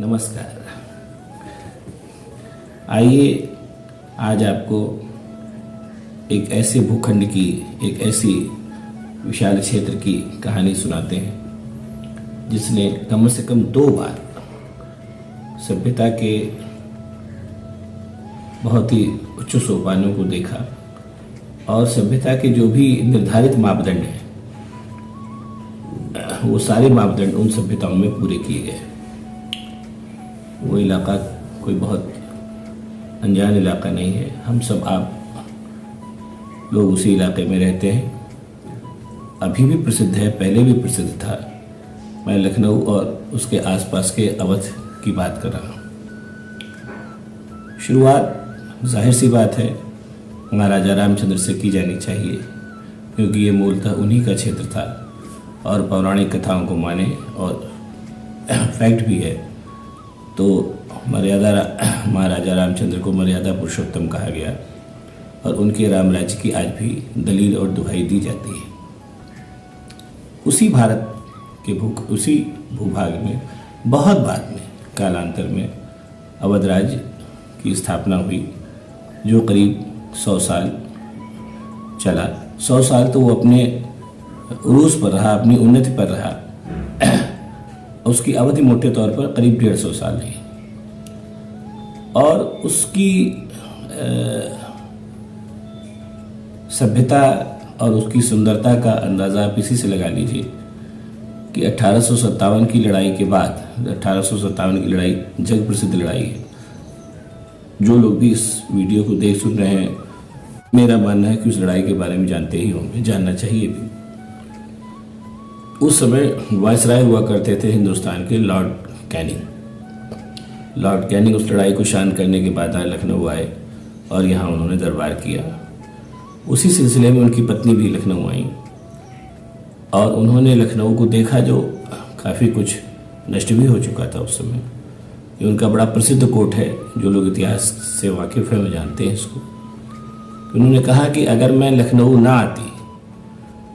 नमस्कार। आइए आज आपको एक ऐसे भूखंड की, एक ऐसी विशाल क्षेत्र की कहानी सुनाते हैं जिसने कम से कम 2 बार सभ्यता के बहुत ही उच्च सोपानों को देखा और सभ्यता के जो भी निर्धारित मापदंड हैं वो सारे मापदंड उन सभ्यताओं में पूरे किए गए। वो इलाका कोई बहुत अनजान इलाका नहीं है। हम सब आप लोग उसी इलाके में रहते हैं। अभी भी प्रसिद्ध है, पहले भी प्रसिद्ध था। मैं लखनऊ और उसके आसपास के अवध की बात कर रहा हूँ। शुरुआत जाहिर सी बात है महाराजा रामचंद्र से की जानी चाहिए, क्योंकि ये मूलतः उन्हीं का क्षेत्र था और पौराणिक कथाओं को माने और फैक्ट भी है तो महाराजा रामचंद्र को मर्यादा पुरुषोत्तम कहा गया और उनके राम राज्य की आज भी दलील और दुहाई दी जाती है। उसी भारत के उसी भूभाग में बहुत बाद में कालांतर में अवध राज्य की स्थापना हुई, जो करीब 100 साल चला। 100 साल तो वो अपने उरूज पर रहा, अपनी उन्नति पर रहा। उसकी अवधि मोटे तौर पर करीब 150 साल रही और उसकी सभ्यता और उसकी सुंदरता का अंदाज़ा आप इसी से लगा लीजिए कि 1857 की लड़ाई के बाद, 1857 की लड़ाई जग प्रसिद्ध लड़ाई है। जो लोग भी इस वीडियो को देख सुन रहे हैं, मेरा मानना है कि उस लड़ाई के बारे में जानते ही होंगे, जानना चाहिए भी। उस समय वायसराय हुआ करते थे हिंदुस्तान के लॉर्ड कैनिंग। लॉर्ड कैनिंग उस लड़ाई को शांत करने के बाद लखनऊ आए और यहाँ उन्होंने दरबार किया। उसी सिलसिले में उनकी पत्नी भी लखनऊ आई और उन्होंने लखनऊ को देखा, जो काफ़ी कुछ नष्ट भी हो चुका था उस समय। ये उनका बड़ा प्रसिद्ध कोट है, जो लोग इतिहास से वाकिफ़ हैं वो जानते हैं इसको। उन्होंने कहा कि अगर मैं लखनऊ ना आती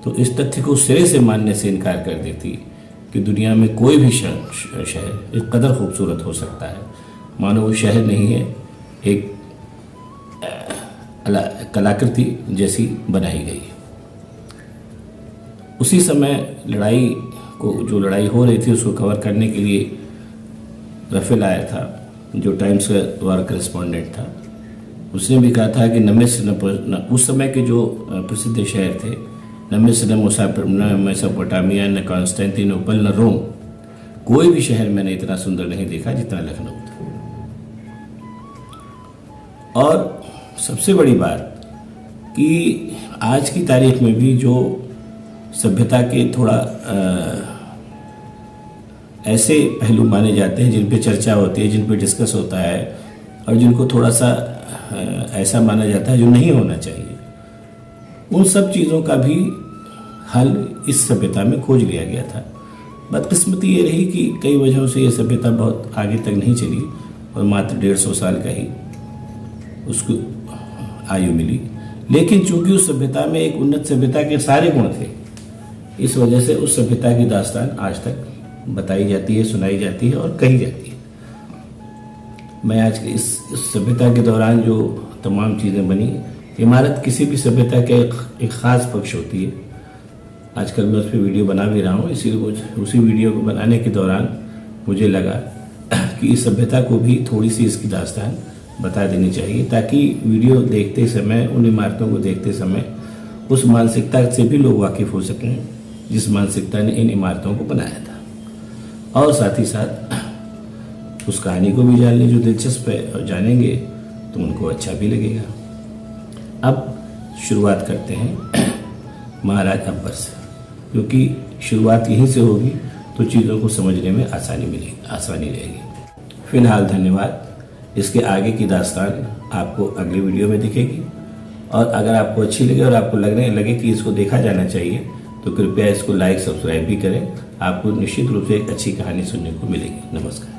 तो इस तथ्य को सिरे से मानने से इनकार कर देती कि दुनिया में कोई भी शहर इस कदर खूबसूरत हो सकता है। मानो वो शहर नहीं है, एक कलाकृति जैसी बनाई गई है। उसी समय जो लड़ाई हो रही थी उसको कवर करने के लिए रफेल आया था, जो टाइम्स का वार करेस्पॉन्डेंट था। उसने भी कहा था कि उस समय के जो प्रसिद्ध शहर थे, न मिस्र, न मेसोपोटामिया, न कॉन्स्टेंटिनोपल, न रोम, कोई भी शहर मैंने इतना सुंदर नहीं देखा जितना लखनऊ था। और सबसे बड़ी बात कि आज की तारीख में भी जो सभ्यता के थोड़ा ऐसे पहलू माने जाते हैं जिन पे चर्चा होती है, जिन पे डिस्कस होता है और जिनको थोड़ा सा ऐसा माना जाता है जो नहीं होना चाहिए, उन सब चीज़ों का भी हल इस सभ्यता में खोज लिया गया था। बदकिस्मती ये रही कि कई वजहों से ये सभ्यता बहुत आगे तक नहीं चली और मात्र 150 साल का ही उसको आयु मिली। लेकिन चूंकि उस सभ्यता में एक उन्नत सभ्यता के सारे गुण थे, इस वजह से उस सभ्यता की दास्तान आज तक बताई जाती है, सुनाई जाती है और कही जाती है। मैं आज इस सभ्यता के दौरान जो तमाम चीज़ें बनी, इमारत किसी भी सभ्यता का एक ख़ास पक्ष होती है। आजकल मैं उस पर वीडियो बना भी रहा हूँ, इसीलिए उसी वीडियो को बनाने के दौरान मुझे लगा कि इस सभ्यता को भी थोड़ी सी इसकी दास्तान बता देनी चाहिए, ताकि वीडियो देखते समय, उन इमारतों को देखते समय उस मानसिकता से भी लोग वाकिफ़ हो सकें जिस मानसिकता ने इन इमारतों को बनाया था। और साथ ही साथ उस कहानी को भी जान लें जो दिलचस्प है, और जानेंगे तो उनको अच्छा भी लगेगा। अब शुरुआत करते हैं महाराज अकबर से, क्योंकि शुरुआत यहीं से होगी तो चीज़ों को समझने में आसानी रहेगी। फिलहाल धन्यवाद। इसके आगे की दास्तान आपको अगली वीडियो में दिखेगी और अगर आपको अच्छी लगे और आपको लगे कि इसको देखा जाना चाहिए तो कृपया इसको लाइक, सब्सक्राइब भी करें। आपको निश्चित रूप से एक अच्छी कहानी सुनने को मिलेगी। नमस्कार।